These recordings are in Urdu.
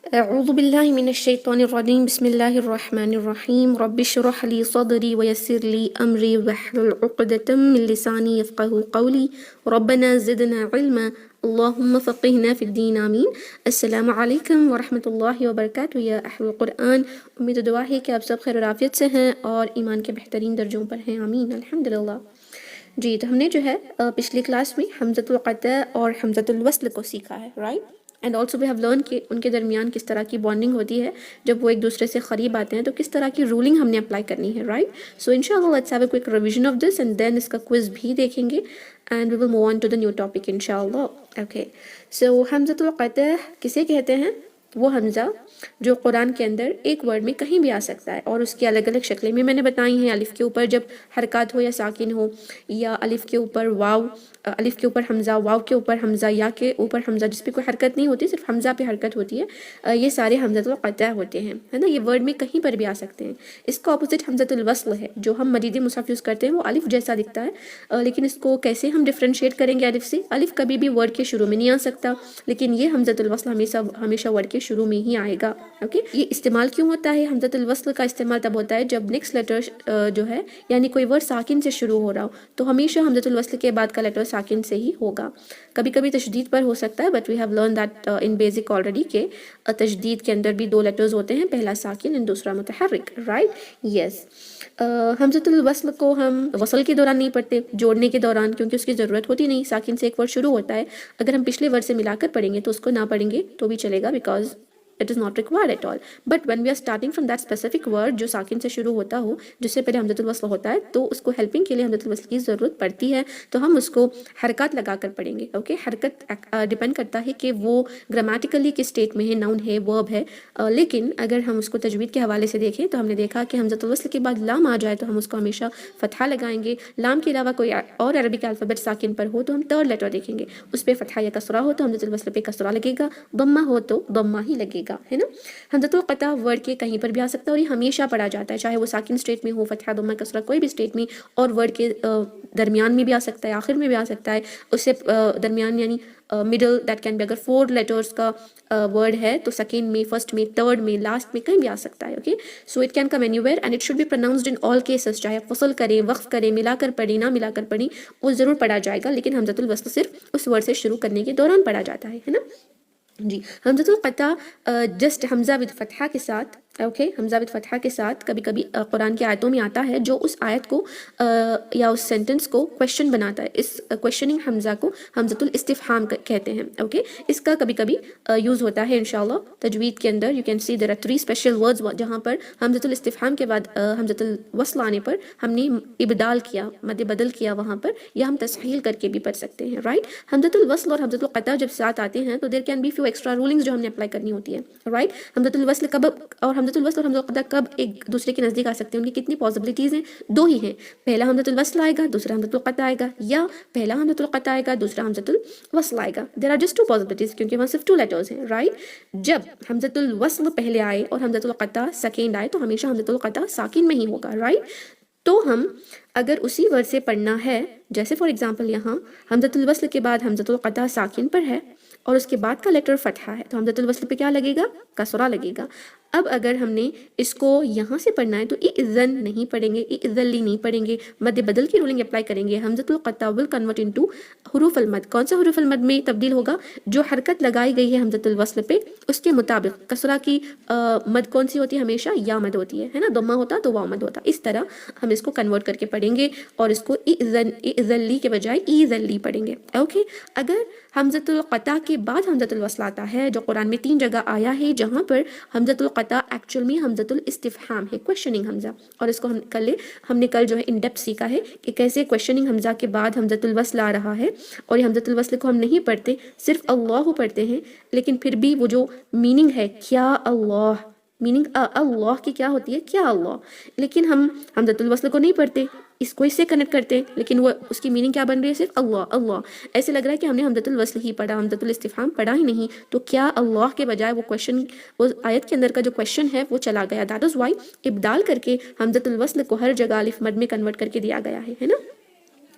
أعوذ بالله من الشيطان الرجيم بسم الله الرحمن الرحيم رب اشرح لي صدري ويسر لي أمري واحلل عقدة من لساني يفقهوا قولي ربنا زدنا علما اللهم فقهنا في الدين آمین. السلام علیکم ورحمۃ اللہ وبرکاتہ یا اہل القرآن. امید و دعا ہے کہ آپ سب خیر و عافیت سے ہیں اور ایمان کے بہترین درجوں پر ہیں. آمین الحمدللہ. جی تو ہم نے جو ہے پچھلی کلاس میں حمزۃ القطع اور حمزۃ الوصل کو سیکھا ہے، right. And also we have learn کہ ان کے درمیان کس طرح کی بانڈنگ ہوتی ہے جب وہ ایک دوسرے سے قریب آتے ہیں، تو کس طرح کی رولنگ ہم نے اپلائی کرنی ہے، رائٹ. سو انشاءاللہ let's have a quick revision of this and then اس کا کوئز بھی دیکھیں گے and we will move on to the new topic انشاءاللہ. اوکے سو حمزۃ القطع کسے کہتے ہیں؟ وہ حمزہ جو قرآن کے اندر ایک ورڈ میں کہیں بھی آ سکتا ہے اور اس کی الگ الگ شکلیں میں نے بتائی ہیں. الف کے اوپر جب حرکات ہو یا ساکن ہو، یا الف کے اوپر واو، الف کے اوپر حمزہ، واو کے اوپر حمزہ، یا کے اوپر حمزہ جس پہ کوئی حرکت نہیں ہوتی، صرف حمزہ پہ حرکت ہوتی ہے، یہ سارے حمزۃ القطع ہوتے ہیں، ہے نا. یہ ورڈ میں کہیں پر بھی آ سکتے ہیں. اس کا اپوزٹ حمزۃ الوصل ہے جو ہم مدید مصحف یوز کرتے ہیں. وہ الف جیسا دکھتا ہے، لیکن اس کو کیسے ہم ڈفرینشیٹ کریں گے الف سے؟ الف کبھی بھی ورڈ کے شروع میں نہیں آ سکتا، لیکن یہ حمزۃ الوصل ہمیشہ ورڈ کے شروع میں ہی آئے گا. اوکے یہ استعمال کیوں ہوتا ہے؟ حمزۃ الوصل کا استعمال تب ہوتا ہے جب نیکسٹ لیٹر جو ہے یعنی کوئی ورڈ ساکن سے شروع ہو رہا ہو، تو ہمیشہ حمزۃ الوصل کے بعد کا لیٹر ساکن سے ہی ہوگا. کبھی کبھی تشدید پر ہو سکتا ہے، but we have learn that in basic already کہ تشدید کے اندر بھی دو لیٹرز ہوتے ہیں، پہلا ساکن اور دوسرا متحرک، رائٹ. یس حمزۃ الوصل کو ہم وصل کے دوران نہیں پڑھتے، جوڑنے کے دوران، کیونکہ اس کی ضرورت ہوتی نہیں. ساکن سے ایک ورڈ شروع ہوتا ہے، اگر ہم پچھلے ورڈ سے ملا کر پڑھیں گے تو اس کو نہ پڑھیں گے تو بھی چلے گا، because it is not required at all. But when we are starting from that specific word جو ساکن سے شروع ہوتا ہو، جس سے پہلے حمزۃ الوصل ہوتا ہے، تو اس کو ہیلپنگ کے لیے حمزۃ الوصل کی ضرورت پڑتی ہے، تو ہم اس کو حرکات لگا کر پڑھیں گے. اوکے حرکت ڈیپینڈ کرتا ہے کہ وہ گرامیٹیکلی کس اسٹیٹ میں ہے، ناؤن ہے، ورب ہے. لیکن اگر ہم اس کو تجوید کے حوالے سے دیکھیں تو ہم نے دیکھا کہ حمزۃ الوصل کے بعد لام آ جائے تو ہم اس کو ہمیشہ فتحہ لگائیں گے. لام کے علاوہ کوئی اور عربک الفابیٹ ساکن پر ہو تو ہم تھرڈ لیٹر دیکھیں گے، اس پہ فتحہ یا کسرہ ہو تو حمزۃ الوصل پہ کسرہ لگے گا، ضمہ ہو تو ضمہ ہی لگے گا، ہے نا. حمزۃ القطع ورڈ کے کہیں پر بھی آ سکتا ہے اور یہ ہمیشہ پڑھا جاتا ہے، چاہے وہ ساکن اسٹیٹ میں ہو، فتحہ، ضمہ، کسرہ، کوئی بھی اسٹیٹ میں. اور ورڈ کے درمیان میں بھی آ سکتا ہے، آخر میں بھی آ سکتا ہے. اس سے درمیان یعنی مڈل دیٹ کین بی، اگر 4 لیٹرز کا ورڈ ہے تو سیکنڈ میں، فرسٹ میں، تھرڈ میں، لاسٹ میں کہیں بھی آ سکتا ہے. Okay so it can come anywhere and it should be pronounced in all cases. چاہے آپ فصل کریں، وقف کریں، ملا کر پڑھیں، نہ ملا کر پڑھیں، وہ ضرور پڑھا جائے گا. لیکن حمزۃ الوصل صرف اس ورڈ سے شروع کرنے کے دوران پڑھا جاتا ہے نا. جی حمزۃ القطع جسٹ حمزہ ود فتحہ کے ساتھ، اوکے حمزہ ود فتحہ کے ساتھ کبھی کبھی قرآن کی آیتوں میں آتا ہے جو اس آیت کو یا اس سینٹنس کو کویشچن بناتا ہے. اس کویشچننگ حمزہ کو حمزۃ الاستفہام کہتے ہیں. اوکے اس کا کبھی کبھی یوز ہوتا ہے انشاءاللہ تجوید کے اندر. You can see there are 3 special words جہاں پر حمزۃ الاستفہام کے بعد حمزۃ الوصل آنے پر ہم نے ابدال کیا، مد بدل کیا وہاں پر، یا ہم تسہیل کر کے بھی پڑھ سکتے ہیں، رائٹ. حمزۃ الوصل اور حمزۃ القطع جب ساتھ آتے ہیں تو there can be few extra rulings جو ہم نے اپلائی کرنی ہوتی ہے، رائٹ. حمزۃ الوصل کب اور حمزۃ الوصل اور حمزۃ القطع کب ایک دوسرے کے نزدیک آ سکتے ہیں؟ ان کی کتنی پاسبلٹیز ہیں؟ 2 ہی ہیں. پہلا حمزۃ الوصل آئے گا، دوسرا حمزۃ القطع آئے گا، یا پہلا حمزۃ القطع آئے گا، دوسرا حمزۃ الوصل آئے گا. دیر آر جسٹ 2 پاسبلٹیز کیونکہ وہاں صرف 2 لیٹرز ہیں، رائٹ. جب حمزۃ الوصل پہلے آئے اور حمزۃ القطع سیکنڈ آئے تو ہمیشہ حمزۃ القطع ساکن میں ہی ہوگا، رائٹ. تو ہم اگر اسی ورڈ سے پڑھنا ہے، جیسے فار ایگزامپل یہاں حمزۃ الوصل کے بعد حمزۃ القطع ساکن پر ہے اور اس کے بعد کا لیٹر فتحہ ہے، تو حمزۃ الوصل پہ کیا لگے گا؟ کسرہ لگے گا. اب اگر ہم نے اس کو یہاں سے پڑھنا ہے تو اذن نہیں پڑھیں گے، اذلی نہیں پڑھیں گے، مد بدل کی رولنگ اپلائی کریں گے. حمزۃ القطع ول کنورٹ انٹو حروف المد. کون سا حروف المد میں تبدیل ہوگا؟ جو حرکت لگائی گئی ہے حمزۃ الوصل پہ اس کے مطابق. کسرہ کی مد کون سی ہوتی ہے؟ ہمیشہ یا مد ہوتی ہے نا. ضمہ ہوتا تو واو مد ہوتا. اس طرح ہم اس کو کنورٹ کر کے پڑھیں گے اور اس کو اذلی کے بجائے ایذلی پڑھیں گے. اوکے اگر حمزۃ القطع کے بعد حمزۃ الوصل آتا ہے، جو قرآن میں 3 جگہ آیا ہے جہاں پر حمزۃ القطع ایکچوئل میں حمزۃ الاستفہام ہے، کویشچننگ حمزہ. اور اس کو ہم نے کل جو ہے ان ڈیپتھ سیکھا ہے کہ کیسے کویشچننگ حمزہ کے بعد حمزۃ الوصل آ رہا ہے. اور یہ حمزۃ الوصل کو ہم نہیں پڑھتے، صرف اللہ پڑھتے ہیں، لیکن پھر بھی وہ جو میننگ ہے کیا اللہ، میننگ اللہ کی کیا ہوتی ہے؟ کیا اللہ. لیکن ہم حمزۃ الوصل کو نہیں پڑھتے، اس کو اس سے کنیکٹ کرتے، لیکن وہ اس کی میننگ کیا بن رہی ہے؟ صرف اللہ اللہ. ایسے لگ رہا ہے کہ ہم نے حمزۃ الوصل ہی پڑھا، حمزۃ الاستفہام پڑھا ہی نہیں. تو کیا اللہ کے بجائے وہ کویشچن، وہ آیت کے اندر کا جو کویشچن ہے وہ چلا گیا. دیٹ از وائی ابدال کر کے حمزۃ الوصل کو ہر جگہ الف مد میں کنورٹ کر کے دیا گیا ہے نا.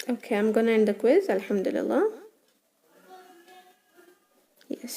Okay, I'm gonna end the quiz. Alhamdulillah. Yes.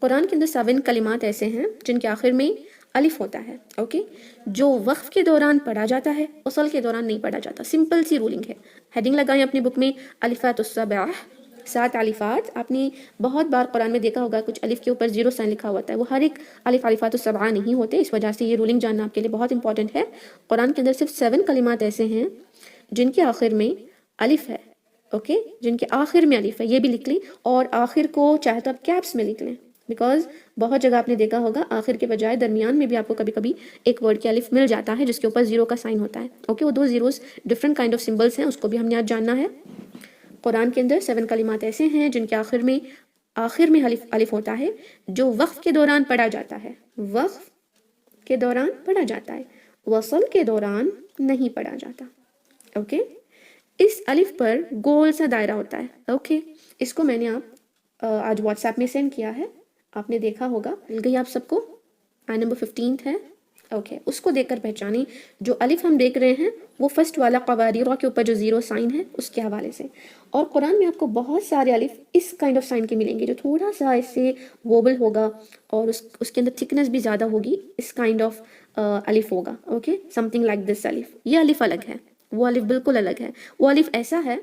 قرآن کے اندر 7 کلمات ایسے ہیں جن کے آخر میں الف ہوتا ہے، اوکے، جو وقف کے دوران پڑھا جاتا ہے، وصل کے دوران نہیں پڑھا جاتا. سمپل سی رولنگ ہے. ہیڈنگ لگائیں اپنی بک میں، الفات السبع، 7 الفات. آپ نے بہت بار قرآن میں دیکھا ہوگا کچھ الف کے اوپر 0 سائن لکھا ہوتا ہے، وہ ہر ایک الفات السبع نہیں ہوتے. اس وجہ سے یہ رولنگ جاننا آپ کے لیے بہت امپورٹنٹ ہے. قرآن کے اندر صرف 7 کلمات ایسے ہیں جن کے آخر میں الف ہے، اوکے، جن کے آخر میں الف ہے. یہ بھی لکھ لیں، اور آخر کو چاہے تو آپ کیپس میں لکھ لیں، بیکاز بہت جگہ آپ نے دیکھا ہوگا آخر کے بجائے درمیان میں بھی آپ کو کبھی کبھی ایک ورڈ کے الف مل جاتا ہے جس کے اوپر 0 کا سائن ہوتا ہے، اوکے. وہ 2 zeros different kind of symbols ہیں، اس کو بھی ہم نے آج جاننا ہے. قرآن کے اندر 7 کلمات ایسے ہیں جن کے آخر میں الف ہوتا ہے، جو وقف کے دوران پڑھا جاتا ہے، وقف کے دوران پڑھا جاتا ہے، وصل کے دوران نہیں پڑھا جاتا، اوکے. اس الف پر گول سا دائرہ ہوتا ہے، اوکے. اس کو میں نے آج واٹس ایپ میں سینڈ کیا ہے، آپ نے دیکھا ہوگا، مل گئی آپ سب کو. آئی نمبر 15 ہے، اوکے. اس کو دیکھ کر پہچانیں جو الف ہم دیکھ رہے ہیں وہ فرسٹ والا قواریرہ کے اوپر جو 0 سائن ہے اس کے حوالے سے. اور قرآن میں آپ کو بہت سارے الف اس کائنڈ آف سائن کے ملیں گے جو تھوڑا سا ایسے ووبل ہوگا اور اس کے اندر تھکنس بھی زیادہ ہوگی. اس کائنڈ آف الف ہوگا، okay, some thing like this الف. یہ الف الگ ہے، وہ الف بالکل الگ ہے. وہ الف ایسا ہے،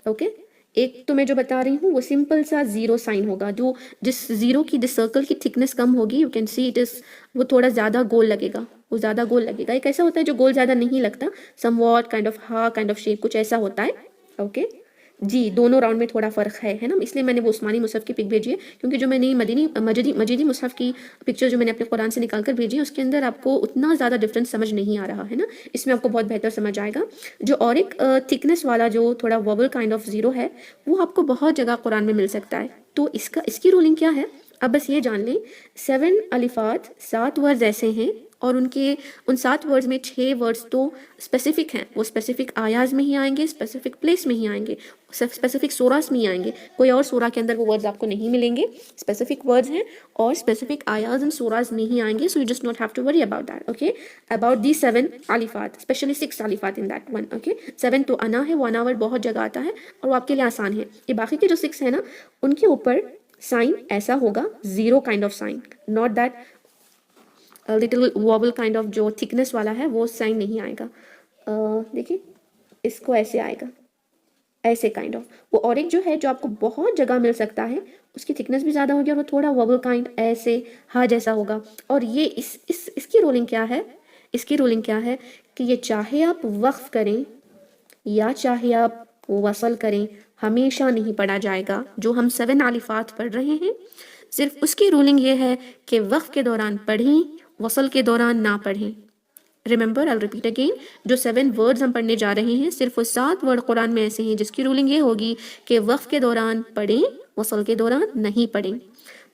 اوکے. ایک تو میں جو بتا رہی ہوں وہ سمپل سا 0 سائن ہوگا، جو جس 0 کی جس سرکل کی تھکنس کم ہوگی، you can see it is, وہ تھوڑا زیادہ گول لگے گا، وہ زیادہ گول لگے گا. ایک ایسا ہوتا ہے جو گول زیادہ نہیں لگتا، some what kind of kind of shape, کچھ ایسا ہوتا ہے، اوکے. جی دونوں راؤنڈ میں تھوڑا فرق ہے نا، اس لیے میں نے وہ عثمانی مصحف کی پک بھیجی ہے، کیونکہ جو میں نے مجیدی مصحف کی پکچر جو میں نے اپنے قرآن سے نکال کر بھیجی ہے اس کے اندر آپ کو اتنا زیادہ ڈفرینس سمجھ نہیں آ رہا ہے نا. اس میں آپ کو بہت بہتر سمجھ آئے گا. جو اور ایک تھکنس والا جو تھوڑا وبل کائنڈ آف 0 ہے وہ آپ کو بہت جگہ قرآن میں مل سکتا ہے. تو اس کی رولنگ کیا ہے؟ اب بس یہ جان لیں 7 الفات 7 ورڈز ایسے ہیں، اور ان 7 ورڈز میں 6 ورڈز تو اسپیسیفک ہیں، وہ اسپیسیفک آیاز میں ہی آئیں گے، اسپیسیفک پلیس میں ہی آئیں گے، اسپیسیفک سوراز میں ہی آئیں گے. کوئی اور سورہ کے اندر وہ ورڈز آپ کو نہیں ملیں گے. اسپیسیفک ورڈز ہیں اور اسپیسیفک آیاز اینڈ سوراز میں ہی آئیں گے. So you just not have to worry about that, okay. About the 7 الفات، اسپیشلی 6 الفات ان دیٹ ون، اوکے. 7 تو انا ہے، وہ انا ورڈ بہت جگہ آتا ہے اور وہ آپ کے لیے آسان ہے. یہ باقی کے جو 6 ہیں نا ان کے اوپر سائن ایسا ہوگا 0 kind of sign, not that little wobble kind of جو تھکنس والا ہے وہ سائن نہیں آئے گا. دیکھیں اس کو ایسے آئے گا، ایسے کائنڈ آف. وہ اور ایک جو ہے جو آپ کو بہت جگہ مل سکتا ہے اس کی تھکنس بھی زیادہ ہوگی اور وہ تھوڑا وابل کائنڈ ایسے ہاں جیسا ہوگا. اور یہ اس کی رولنگ کیا ہے؟ اس کی رولنگ کیا ہے کہ یہ چاہے آپ وقف کریں یا چاہے آپ وصل کریں ہمیشہ نہیں پڑھا جائے گا. جو ہم 7 الفات پڑھ رہے ہیں صرف اس کی رولنگ یہ ہے کہ وقف کے دوران پڑھیں، وصل کے دوران نہ پڑھیں. ریممبر I'll repeat again، جو 7 ورڈز ہم پڑھنے جا رہے ہیں صرف وہ 7 ورڈ قرآن میں ایسے ہیں جس کی رولنگ یہ ہوگی کہ وقف کے دوران پڑھیں، وصل کے دوران نہیں پڑھیں.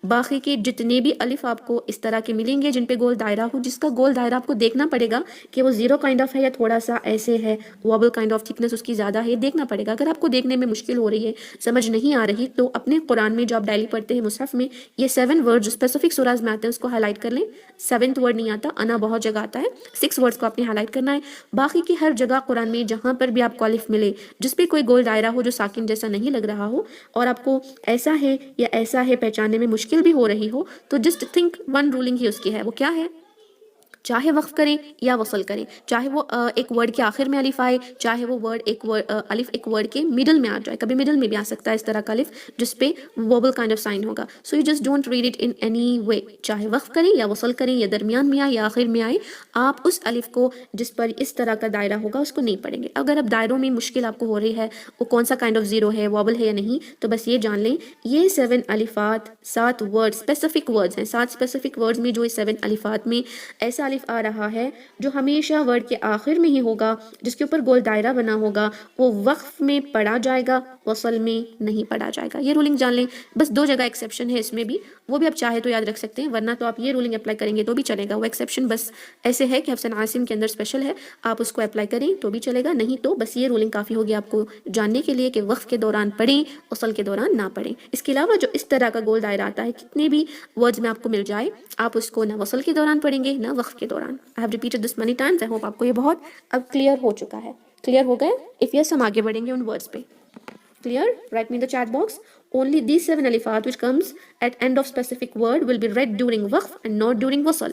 باقی کے جتنے بھی الف آپ کو اس طرح کے ملیں گے جن پہ گول دائرہ ہو، جس کا گول دائرہ آپ کو دیکھنا پڑے گا کہ وہ 0 کائنڈ آف ہے یا تھوڑا سا ایسے ہے، وابل کائنڈ آف تھکنس اس کی زیادہ ہے، یہ دیکھنا پڑے گا. اگر آپ کو دیکھنے میں مشکل ہو رہی ہے، سمجھ نہیں آ رہی، تو اپنے قرآن میں جو آپ ڈیلی پڑھتے ہیں مصحف میں یہ 7 ورڈ جو اسپیسیفک سوراز میں آتے ہیں اس کو ہائی لائٹ کر لیں. 7th ورڈ نہیں آتا، انا بہت جگہ آتا ہے، 6 ورڈز کو آپ نے ہائی لائٹ کرنا ہے. باقی کی ہر جگہ قرآن میں جہاں پر بھی آپ کو الف ملے، جس پہ کوئی گول دائرہ ہو جو ساکن جیسا نہیں لگ رہا ہو اور آپ کو ایسا ہے یا ایسا ہے پہچاننے میں مشکل بھی ہو رہی ہو، تو جسٹ تھنک ون رولنگ ہی اس کی ہے. وہ کیا ہے؟ چاہے وقف کریں یا وصل کریں، چاہے وہ ایک ورڈ کے آخر میں الف آئے، چاہے وہ الف ایک ورڈ کے مڈل میں آ جائے. کبھی مڈل میں بھی آ سکتا ہے اس طرح کا الف جس پہ ووبل کائنڈ آف سائن ہوگا. سو you just don't read it in any way. چاہے وقف کریں یا وصل کریں یا درمیان میں آئے یا آخر میں آئے، آپ اس الف کو جس پر اس طرح کا دائرہ ہوگا اس کو نہیں پڑھیں گے. اگر اب دائروں میں مشکل آپ کو ہو رہی ہے وہ کون سا کائنڈ آف 0 ہے، وابل ہے یا نہیں، تو بس یہ جان لیں یہ 7 الفات 7 ورڈ اسپیسیفک ورڈز ہیں. 7 اسپیسیفک ورڈز میں جو اس 7 الفات میں ایسا الف آ رہا ہے جو ہمیشہ ورڈ کے آخر میں ہی ہوگا، جس کے اوپر گول دائرہ بنا ہوگا، وہ وقف میں پڑھا جائے گا، وصل میں نہیں پڑھا جائے گا. یہ رولنگ جان لیں. بس 2 جگہ ایکسیپشن ہے اس میں بھی، وہ بھی آپ چاہے تو یاد رکھ سکتے ہیں، ورنہ تو آپ یہ رولنگ اپلائی کریں گے تو بھی چلے گا. وہ ایکسیپشن بس ایسے ہے کہ حفص عاصم کے اندر اسپیشل ہے، آپ اس کو اپلائی کریں تو بھی چلے گا، نہیں تو بس یہ رولنگ کافی ہوگی آپ کو جاننے کے لیے کہ وقف کے دوران پڑھیں، وصل کے دوران نہ پڑھیں. اس کے علاوہ جو اس طرح کا گول دائرہ آتا ہے کتنے بھی ورڈز میں آپ کو مل جائے، آپ اس کو نہ وصل کے دوران پڑھیں گے نہ وقف کے دوران. I have repeated this many times. I hope آپ کو یہ بہت اب کلیئر ہو چکا ہے. کلیئر ہو گئے؟ if yes ہم آگے بڑھیں گے ان ورڈز پہ. Clear? Right me in the chat box Only these 7 alifat which comes at end of specific word will be read during waqf and not during wasl.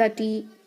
30,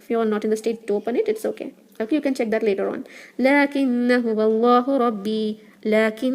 If you are not in the state to open it, it's okay. Okay, you can check that later on. لكن هو الله ربي, لكن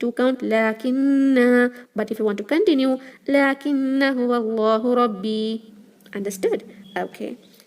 2 count لكن. But if you want to continue, لكن هو الله ربي. Understood? Okay.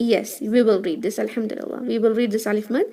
Yes, we will read this, alhamdulillah. We will read this alif mad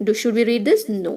Should we read this? No.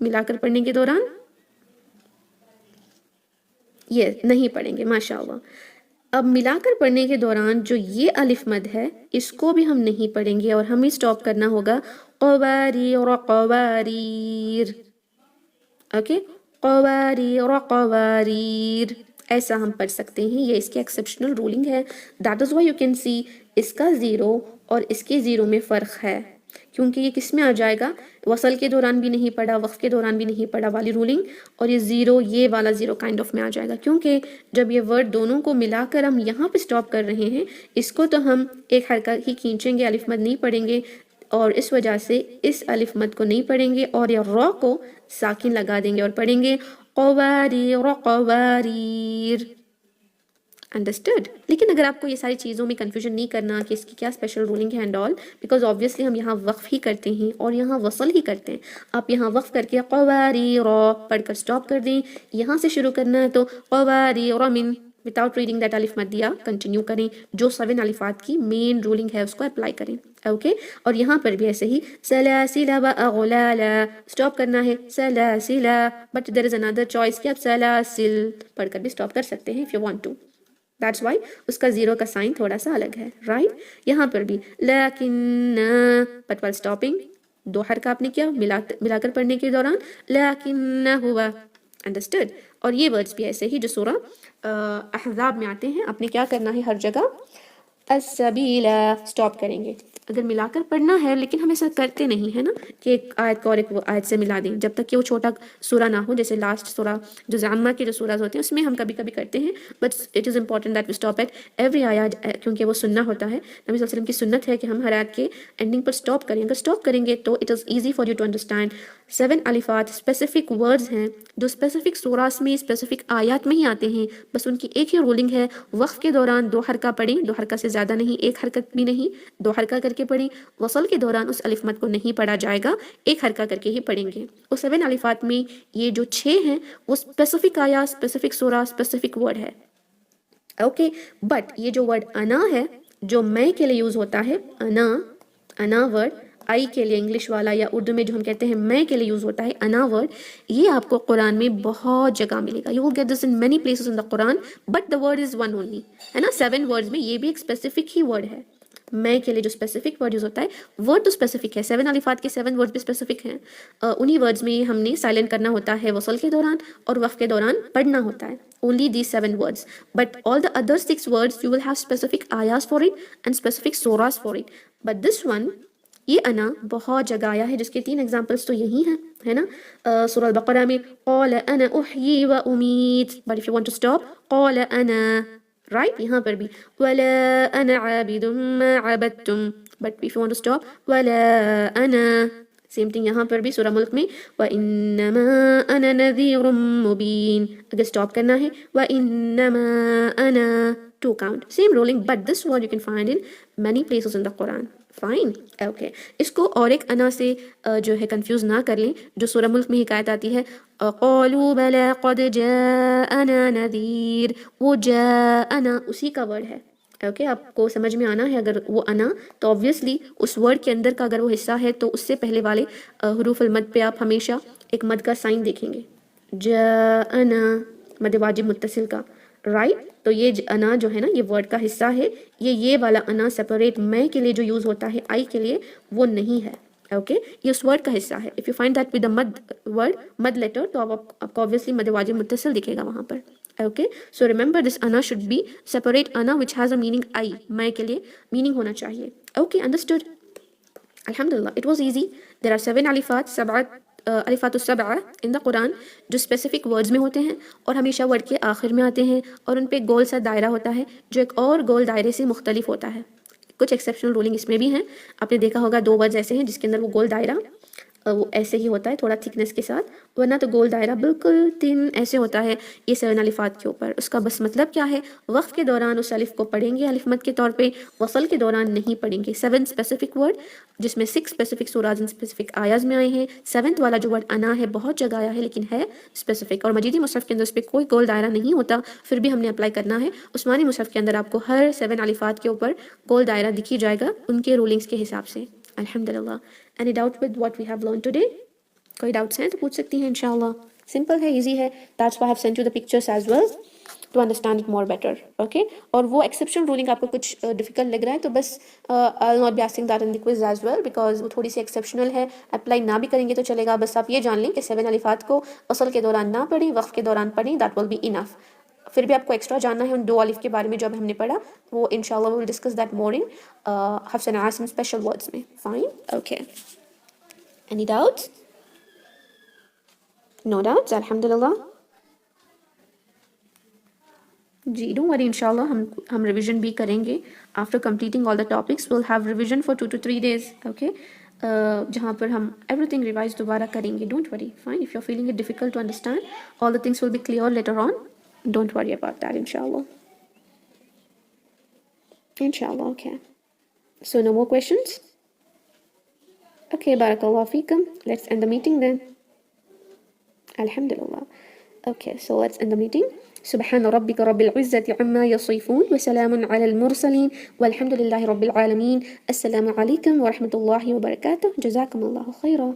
ملا کر پڑھنے کے دوران یہ نہیں پڑھیں گے، ماشاءاللہ. اب ملا کر پڑھنے کے دوران جو یہ الف مد ہے اس کو بھی ہم نہیں پڑھیں گے اور ہمیں سٹاپ کرنا ہوگا قواریر قواریر. اوکے، قواریر قواریر ایسا ہم پڑھ سکتے ہیں. یہ اس کی ایکسیپشنل رولنگ ہے. That is why you can see اس کا زیرو اور اس کے زیرو میں فرق ہے، کیونکہ یہ کس میں آ جائے گا، وصل کے دوران بھی نہیں پڑھا، وقف کے دوران بھی نہیں پڑھا والی رولنگ، اور یہ زیرو، یہ والا زیرو کائنڈ آف میں آ جائے گا. کیونکہ جب یہ ورڈ دونوں کو ملا کر ہم یہاں پہ سٹاپ کر رہے ہیں، اس کو تو ہم ایک حرکہ ہی کھینچیں گے، الف مد نہیں پڑھیں گے، اور اس وجہ سے اس الف مد کو نہیں پڑھیں گے اور یہ را کو ساکن لگا دیں گے اور پڑھیں گے قواریر قواریر. انڈرسٹوڈ؟ لیکن اگر آپ کو یہ ساری چیزوں میں کنفیوژن نہیں کرنا کہ اس کی کیا اسپیشل رولنگ ہے اینڈ آل، بیکاز آبویسلی ہم یہاں وقف ہی کرتے ہیں اور یہاں وصل ہی کرتے ہیں. آپ یہاں وقف کر کے قواریر پڑھ کر سٹاپ کر دیں. یہاں سے شروع کرنا ہے تو قواریر من وداؤٹ ریڈنگ دیٹ الف مد دیا کنٹینیو کریں. جو 7 الفات کی مین رولنگ ہے اس کو اپلائی کریں. اوکے، اور یہاں پر بھی ایسے ہی سلاسل و اغلالا سٹاپ کرنا ہے سلاسل، but there is another choice کہ آپ سلاسل پڑھ کر بھی سٹاپ کر سکتے ہیں if you want to. That's why اس کا زیرو کا سائن تھوڑا سا الگ ہے، رائٹ. یہاں پر بھی لیکن but while stopping 2 حرکہ آپ نے کیا ملا کر پڑھنے کے دوران لیکن ہوا. انڈرسٹوڈ؟ اور یہ ورڈز بھی ایسے ہی جو سورہ احزاب میں آتے ہیں، آپ نے کیا کرنا ہے ہر جگہ السبیل سٹاپ کریں گے. اگر ملا کر پڑھنا ہے، لیکن ہم ایسا کرتے نہیں ہے نا کہ ایک آیت کو اور ایک آیت سے ملا دیں جب تک کہ وہ چھوٹا سورہ نہ ہو. جیسے لاسٹ سورہ جو زعمہ کے جو سورہ ہوتے ہیں اس میں ہم کبھی کبھی کرتے ہیں، but it is important that we stop at every آیت، کیونکہ وہ سننا ہوتا ہے. نبی صلی اللہ علیہ وسلم کی سنت ہے کہ ہم ہر آیت کے اینڈنگ پر اسٹاپ کریں. اگر اسٹاپ کریں گے تو it is easy for you to understand. 7 الفات اسپیسیفک ورڈز ہیں جو اسپیسیفک سوراس میں اسپیسیفک آیات میں ہی آتے ہیں، بس ان کی ایک ہی رولنگ ہے وقف کے دوران 2 حرکہ پڑھیں، 2 حرکہ سے زیادہ نہیں، 1 حرکت بھی نہیں، 2 حرکہ کر کے پڑھیں. وصل کے دوران اس الف مد کو نہیں پڑھا جائے گا، 1 حرکہ کر کے ہی پڑھیں گے. وہ 7 الفات میں یہ جو 6 ہیں وہ اسپیسیفک آیا، اسپیسیفک سورہ، اسپیسیفک ورڈ ہے. اوکے، بٹ یہ جو ورڈ انا ہے جو میں کے لیے یوز ہوتا ہے، انا ورڈ آئی کے لیے انگلش والا، یا اردو میں جو ہم کہتے ہیں میں کے لیے یوز ہوتا ہے انا ورڈ، یہ آپ کو قرآن میں بہت جگہ ملے گا. You will get this in many places in the Quran, but the word is one only, ہے نا. 7 ورڈز میں یہ بھی ایک اسپیسیفک ہی ورڈ ہے. میں کے لیے جو اسپیسیفک ورڈ یوز ہوتا ہے، ورڈ تو اسپیسیفک ہے. 7 الفات کے 7 ورڈ بھی اسپیسیفک ہیں. انہی ورڈز میں ہم نے سائلنٹ کرنا ہوتا ہے وصل کے دوران اور وقف کے دوران پڑھنا ہوتا ہے. Only these 7 words. But all the other 6 words you will have specific ayahs for it and specific surahs for it. But this one یہ انا بہت جگہ آیا ہے، جس کے 3 ایگزامپلس تو یہی ہیں، ہے نا. سورہ البقرہ میں قال انا احیی و Amit, but if you want to stop قال انا، right. یہاں پر بھی ولا انا عابد ما عبدتم، but if you want to stop ولا انا. سیم تھنگ یہاں پر بھی سورہ ملک میں وَإِنَّمَا أَنَا نَذِيرٌ مُبِينٌ، اگر سٹاپ کرنا ہے وَإِنَّمَا أَنَا 2 count، same rolling, but this word you can find in many places in the Quran. Fine, okay. اس کو اور ایک انا سے جو ہے کنفیوز نہ کر لیں، جو سورہ ملک میں حکایت آتی ہے قَالُوا بَلَا قَدْ جَاءَنَا نَذِيرٌ، وہ جَاءَنَا اسی کا ورڈ ہے. اوکے، آپ کو سمجھ میں آنا ہے اگر وہ انا تو obviously اس ورڈ کے اندر کا اگر وہ حصہ ہے تو اس سے پہلے والے حروف المد پہ آپ ہمیشہ ایک مد کا سائن دیکھیں گے. جاءنا مد واجب متصل کا، رائٹ. تو یہ انا جو ہے نا یہ ورڈ کا حصہ ہے. یہ والا انا سپریٹ میں کے لیے جو یوز ہوتا ہے آئی کے لیے وہ نہیں ہے. اوکے، یہ اس ورڈ کا حصہ ہے. If you find that with the مد ورڈ مد لیٹر تو آپ کو obviously مد واجب متصل دکھے گا وہاں پر. Okay, so remember this ana should be separate ana which has a meaning I، میں کے لیے meaning ہونا چاہیے. Okay, understood. Alhamdulillah, it was easy. There are 7 alifat، 7 الفات السبعہ in the Quran جو specific words میں ہوتے ہیں اور ہمیشہ ورڈ کے آخر میں آتے ہیں اور ان پہ گول سا دائرہ ہوتا ہے جو ایک اور گول دائرے سے مختلف ہوتا ہے. کچھ ایکسیپشنل رولنگ اس میں بھی ہیں. آپ نے دیکھا ہوگا 2 ورڈز ایسے ہیں جس کے اندر وہ گول دائرہ وہ ایسے ہی ہوتا ہے تھوڑا تھکنس کے ساتھ، ورنہ تو گول دائرہ بالکل تhin ایسے ہوتا ہے. یہ 7 الفات کے اوپر اس کا بس مطلب کیا ہے، وقف کے دوران اس الف کو پڑھیں گے الف مد کے طور پہ، وصل کے دوران نہیں پڑھیں گے. 7 اسپیسیفک ورڈ جس میں 6 اسپیسیفک سوراز ان اسپیسیفک آیاز میں آئے ہیں. 7th والا جو ورڈ انا ہے بہت جگہ آیا ہے لیکن ہے اسپیسیفک، اور مجیدی مصحف کے اندر اس پہ کوئی گول دائرہ نہیں ہوتا، پھر بھی ہم نے اپلائی کرنا ہے. عثمانی مصحف کے اندر آپ کو ہر 7 الفات کے اوپر گول دائرہ دکھی جائے گا ان کے رولنگز کے حساب سے. الحمدللہ. Any doubt with what we have learned today? کوئی ڈاؤٹس ہیں تو پوچھ سکتی ہیں انشاءاللہ. سمپل ہے, ایزی ہے. That's why I have sent you the pictures as well to understand it more better. Okay. اور وہ ایکسیپشن رولنگ آپ کو کچھ ڈیفیکلٹ لگ رہا ہے تو بس I'll not be asking that in the quiz as well because وہ تھوڑی سی ایکسیپشنل ہے. اپلائی نہ بھی کریں گے تو چلے گا, بس آپ یہ جان لیں کہ 7 الفات کو اصل کے دوران نہ پڑھیں, وقف کے دوران پڑھیں. That will be enough. پھر بھی آپ کو ایکسٹرا جاننا ہے ان 2 الف کے بارے میں جو اب ہم نے پڑھا, وہ انشاءاللہ we will discuss that more in Hafs and Asim special words میں. Fine. Okay. Any doubts? No doubts. Alhamdulillah. جی ڈونٹ وری انشاءاللہ ہم ریویژن بھی کریں گے. After completing all the topics will have revision for 2 to 3 days. Okay, جہاں پر ہم ایوری تھنگ ریوائز دوبارہ کریں گے. Don't worry. Fine. If you are feeling it difficult to understand, all the things will be clear later on. Don't worry about that انشاءاللہ. انشاءاللہ. Okay, so no more questions. Okay, بارک اللہ فیکم. Let's end the meeting then. الحمدللہ. Okay, so let's end the meeting. سبحان ربك رب العزة عما يصفون وسلام على المرسلين والحمد لله رب العالمين. السلام عليكم ورحمة الله وبركاته. جزاكم الله خيرا.